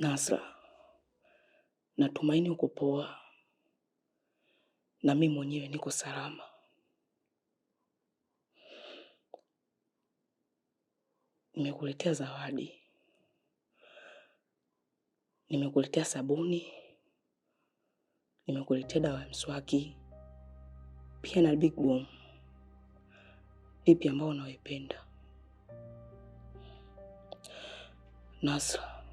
Nasra, natumaini uko poa na mimi mwenyewe niko salama. Nimekuletea zawadi. Nimekuletea sabuni. Nimekuletea dawa ya mswaki. Pia na Big Boom. Lipi ambao unaoipenda? Nasra,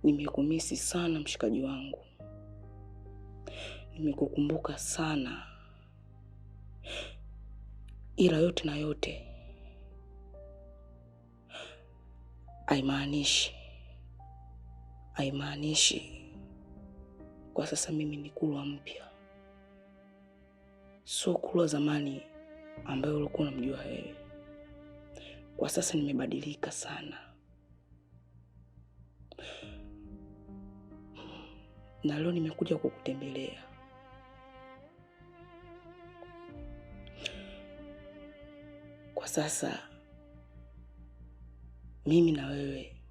nimekumisi sana mshikaji wangu. Nimekukumbuka sana. Ila yote na yote haimaanishi kwa sasa mimi ni Kulwa mpya. Sio Kulwa zamani ambaye ulikuwa unamjua wewe. Kwa sasa nimebadilika sana. Na leo nimekuja kukutembelea. Kwa sasa mimi na wewe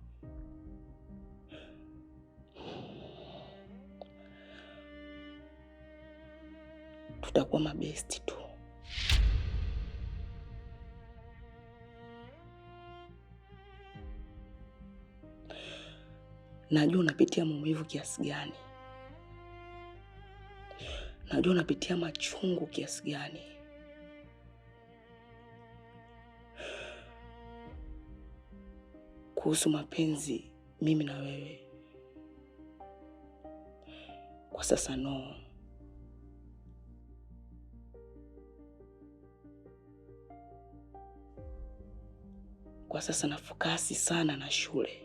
tutakuwa mabesti tu. Najua unapitia maumivu kiasi gani. Najua unapitia machungu kiasi gani. Kuhusu mapenzi mimi na wewe. Kwa sasa no. Kwa sasa nafokasi sana na shule.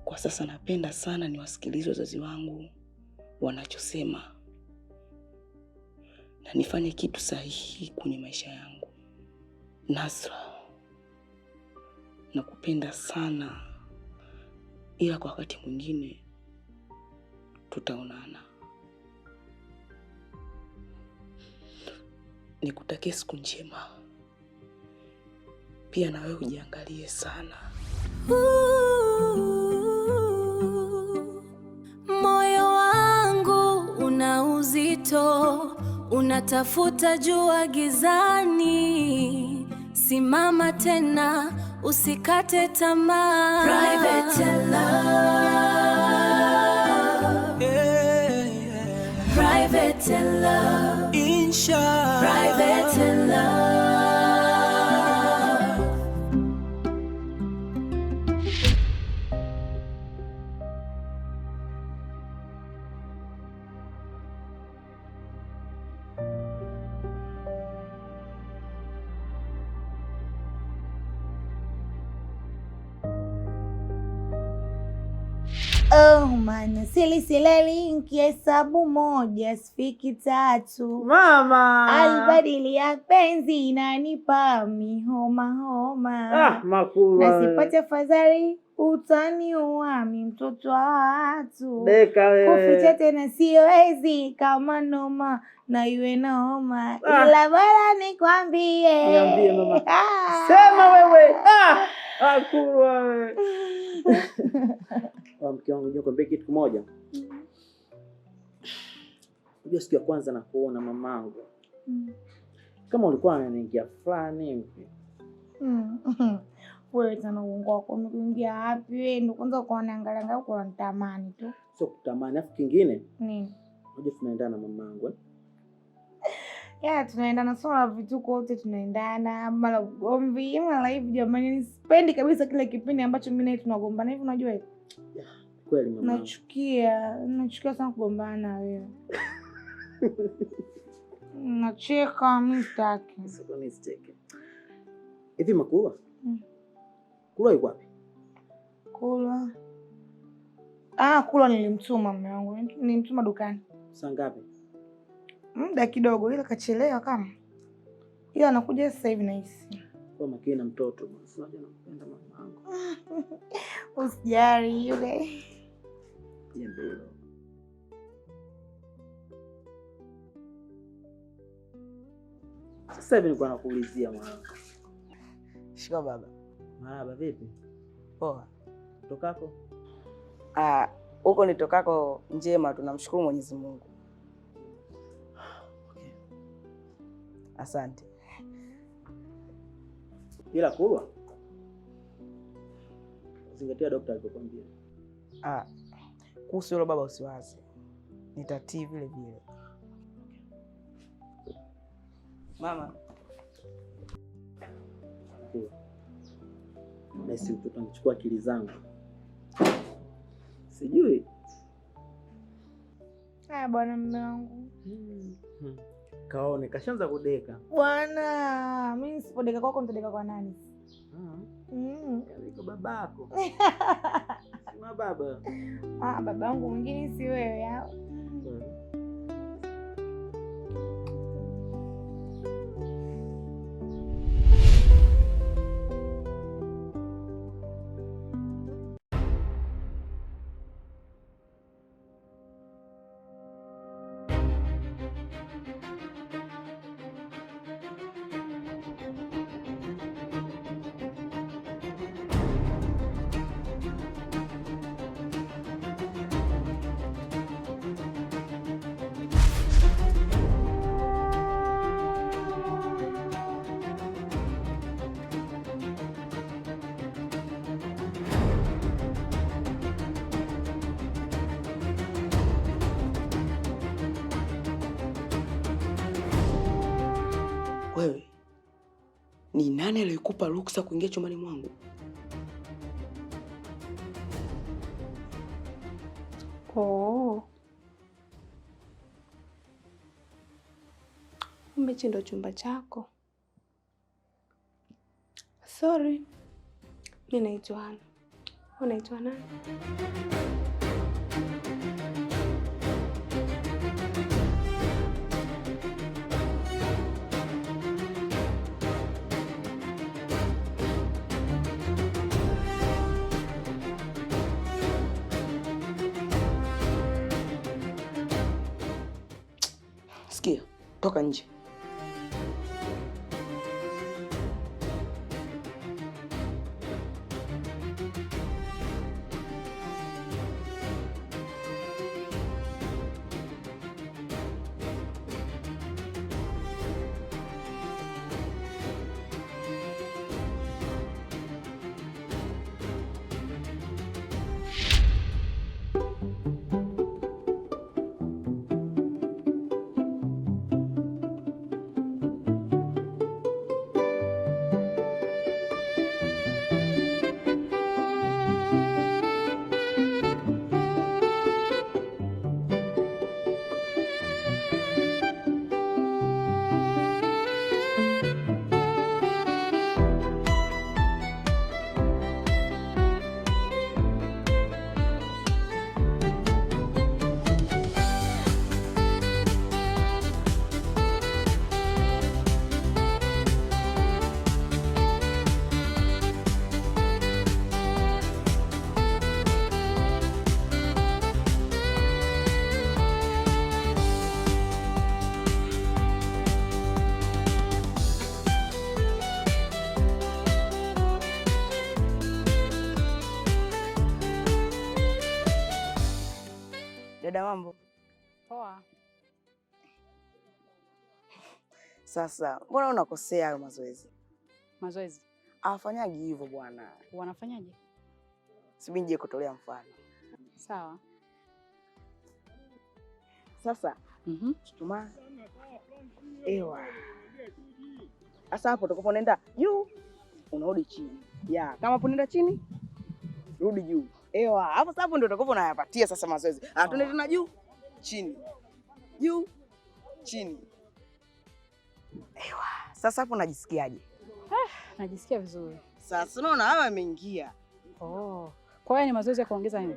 Kwa sasa napenda sana niwasikilize wazazi wangu wanachosema. Na nifanye kitu sahihi kwenye maisha yangu. Nasra, nakupenda sana. Ila kwa wakati mwingine tutaonana. Nikutakie siku njema. Pia na wewe ujiangalie sana. Moyo wangu una uzito, unatafuta jua gizani. Simama tena, usikate tamaa. Private love, yeah. Private love, insha. Private love. Oh man, silali nkihesabu moja sifiki tatu. Mama! Albadilia penzi inanipa homa. Makulwa. Na sipate fadhali utaniua mtoto wa watu. Deka wewe. Kuficha tena siwezi kama noma na iwe noma. Ila bora nikwambie. Niambie mama. Sema wewe. Makulwa wewe. Mke wangu njoo kwambie kitu kimoja. Unajua siku ya kwanza na kuona mamangu. Kama ulikuwa unaniingia fulani hivi. Wewe tena uongo wako umeingia wapi wewe? Ndio kwanza uko unaangalia kwa nitamani tu. Sio kutamani, afu kingine? Nini? Unajua tunaendana na mamangu tunaendana sana vituko wote tunaendana. Mara gomvi, mara hivi jamani sipendi kabisa kile kipindi ambacho mimi naye tunagombana hivi unajua hivi. Kweli mama. Nachukia sana kugombana na wewe. Nacheka mimi sitaki. Sasa nisiteke. Hivi Makulwa? Kulwa yuko wapi? Kulwa nilimtuma mume wangu. Nilimtuma dukani. Saa ngapi? Muda kidogo ila kachelewa kama. Ila anakuja sasa hivi nahisi. Kwa makini na mtoto. Unajua nakupenda mamangu. Usijali yule. Ndio. Sasa hivi nilikuwa nakuulizia mwanangu. Shika baba. Marahaba vipi? Poa. Tokako? Huko nitokako njema, tunamshukuru Mwenyezi Mungu. Okay. Asante. Ila Kulwa, zingatia daktari alikwambia. Kuhusu hilo baba usiwaze. Nitatii vile vile. Mama. Nasi mtoto anachukua akili zangu. Sijui. Bwana mume wangu. Kaone kashaanza kudeka. Bwana, mimi nisipodeka kwako nitadeka kwa nani? Kwa babako. Sima baba. Babangu mwingine si wewe yao. Wewe ni nani aliyekupa ruksa kuingia chumbani mwangu? Kumbe hichi ndo chumba chako. Sorry. Mimi naitwa Ana. Unaitwa nani? Sikia, toka nje. Dada, mambo? Poa. Sasa, mbona unakosea hayo mazoezi? Mazoezi? Hawafanyagi hivyo bwana. Wanafanyaje? Sibi nje kutolea mfano. Sawa. Sasa, Chuchumaa. Ewa. Sasa hapo utakapoenda juu, unarudi chini. Ya, kama unaenda chini, rudi juu. Ewa, hapo sasa ndio utakapo unayapatia sasa mazoezi. Tuende tena juu, chini. Juu, chini. Ewa, sasa hapo unajisikiaje? Najisikia vizuri. Sasa unaona hawa yameingia. Kwa hiyo ni mazoezi ya kuongeza nini?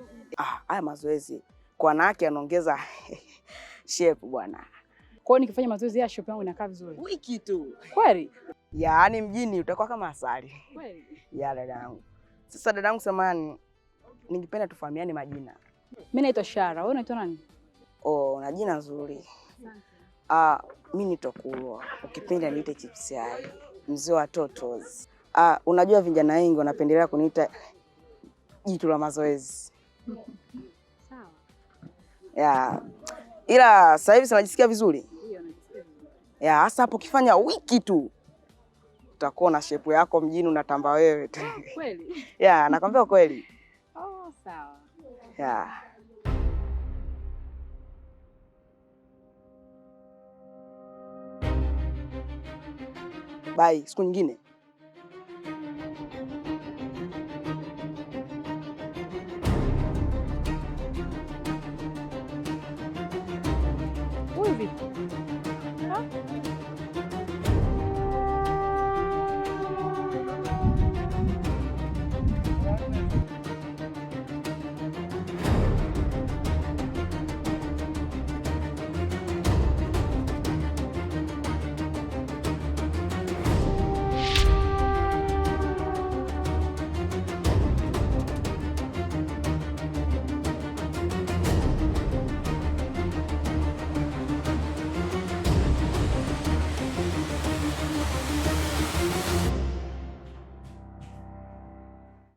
Haya mazoezi kwa wanawake yanaongeza shape bwana. Kwa hiyo nikifanya mazoezi ya shape yangu inakaa vizuri. Wiki tu. Kweli? Yaani mjini utakuwa kama asali. Kweli? Ya dadangu. Sasa dadangu samani, ningependa tufahamiane majina. Mimi naitwa Shara, wewe unaitwa nani? Na jina nzuri. Mimi naitwa Kulwa. Ukipenda niite Chips Yai, mzee wa totos. Unajua vijana wengi wanapendelea kuniita jitu la mazoezi. Sawa. Ya. Ila sasa hivi najisikia vizuri. Ndio, najisikia vizuri. Ya, hasa hapo ukifanya wiki tu utakuwa na shepu yako mjini unatamba wewe tu. Kweli? Ya, nakwambia kweli. Oh, sawa. Ya. Bye, siku nyingine. Huyu vipi?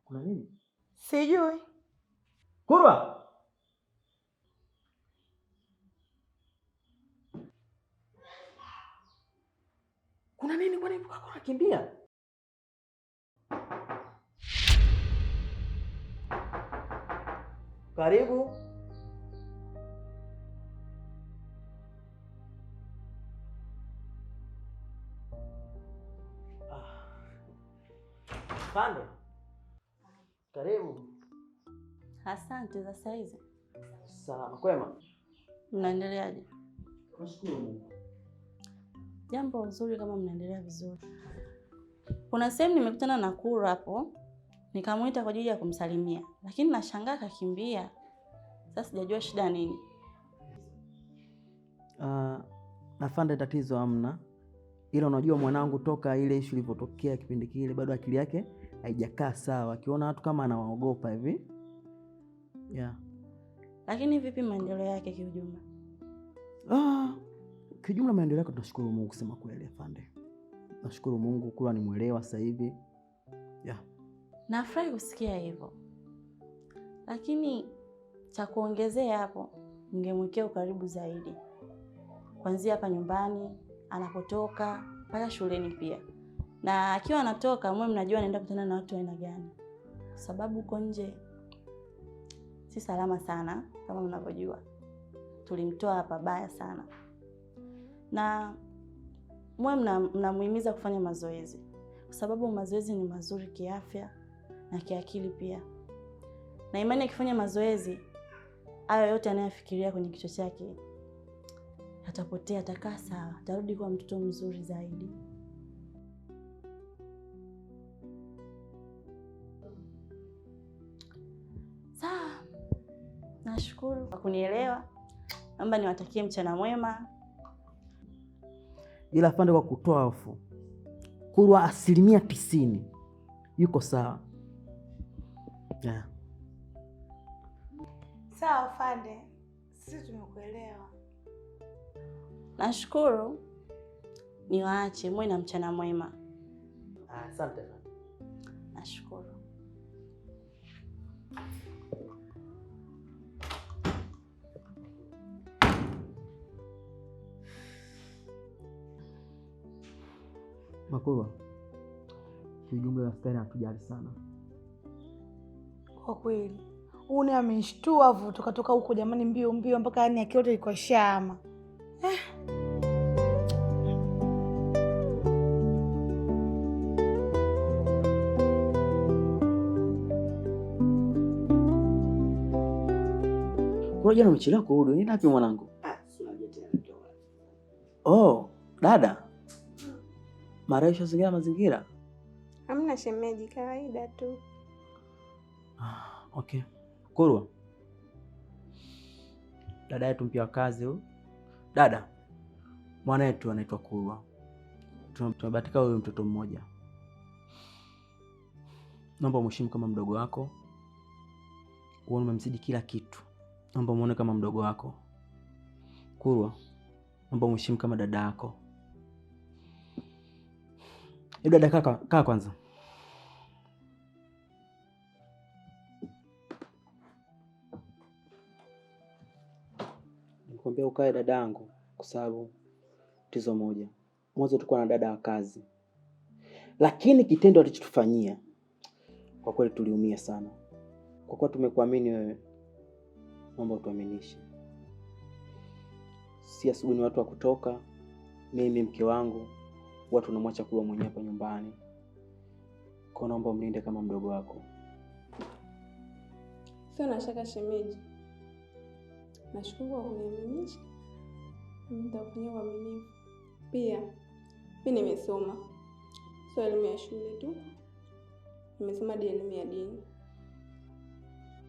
Kuna nini? Sijui. Kurwa. Kuna nini kwani mkako unakimbia? Karibu. Pande. Karibu. Asante za saizi. Salama kwema? Mnaendeleaje? Nashukuru Mungu. Jambo nzuri kama mnaendelea vizuri. Kuna sehemu nimekutana na Kuru hapo, nikamuita kwa ajili ya kumsalimia, lakini nashangaa kakimbia. Sasa sijajua shida nini. Afande, tatizo hamna. Ila unajua mwanangu toka ile issue ilipotokea kipindi kile bado akili yake haijakaa sawa. Akiona watu kama anawaogopa hivi. Yeah. Lakini vipi maendeleo yake kiujumla? Kijumla maendeleo yake tunashukuru Mungu kusema kweli afande. Nashukuru Mungu Kuru ni mwelewa sasa hivi. Yeah. Nafurahi kusikia hivyo. Lakini cha kuongezea hapo, ningemwekea ukaribu zaidi. Kuanzia hapa nyumbani, anapotoka, mpaka shuleni pia. Na akiwa anatoka, mwe mnajua anaenda kukutana na watu aina gani. Kwa sababu huko nje si salama sana kama mnavyojua. Tulimtoa hapa baya sana. Na mwe mnamuhimiza kufanya mazoezi. Kwa sababu mazoezi ni mazuri kiafya na kiakili pia. Na imani akifanya mazoezi, hayo yote anayofikiria kwenye kichwa chake atapotea, atakaa sawa, atarudi kuwa mtoto mzuri zaidi. Sawa. Nashukuru kwa kunielewa. Naomba niwatakie mchana mwema. Ila afande, kwa kutoa hofu, Kuru 90% yuko sawa. Yeah. Sawa afande. Sisi tumekuelewa. Nashukuru. Niwaache mwe na mchana mwema. Asante. Nashukuru. Makurwa, kijumla wastani hatujali sana. Kwa kweli. Huyu ameshtua vuto katoka huko jamani, mbio mbio mpaka yani akiote iko shama. Kwa jana umechelewa kurudi. Ni wapi mwanangu? Oh, dada. Maisha zingira mazingira. Hamna shemeji, kawaida tu. Okay. Kurwa. Dada yetu mpya kazi huyu. Dada. Mwana wetu anaitwa Kurwa. Tumebahatika huyu mtoto mmoja. Naomba umheshimu kama mdogo wako. Uone umemzidi kila kitu. Naomba muone kama mdogo wako. Kurwa. Naomba umheshimu kama dada yako. Dada kaa kwanza. ukae dadangu, kwa sababu tatizo moja. Mwanzo tulikuwa na dada wa kazi. Lakini kitendo alichotufanyia kwa kweli tuliumia sana. Kwa kuwa tumekuamini wewe, naomba utuaminishe. Si asubuhi ni watu wa kutoka, mimi mke wangu, watu tunamwacha kula mwenyewe hapa nyumbani. Kwa naomba mlinde kama mdogo wako. Sio na shaka shemeji. Nashukuru kwa kuniaminisha. Nitafanya uaminifu. Pia mimi nimesoma. Sio elimu ya shule tu. Nimesoma elimu ya dini.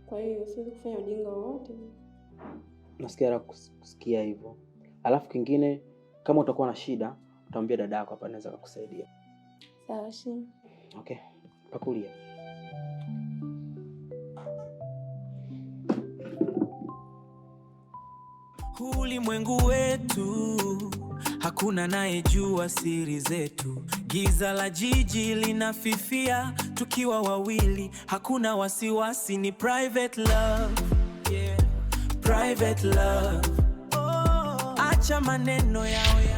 Kwa hiyo siwezi kufanya ujinga wowote. Nasikia kusikia hivyo. Alafu kingine, kama utakuwa na shida, utamwambia dada yako hapa, anaweza kukusaidia. Sawa shini. Okay. Pakulia. Ulimwengu wetu hakuna anayejua siri zetu. Giza la jiji linafifia tukiwa wawili, hakuna wasiwasi, ni private love. Yeah. Private love. Oh, acha maneno yao ya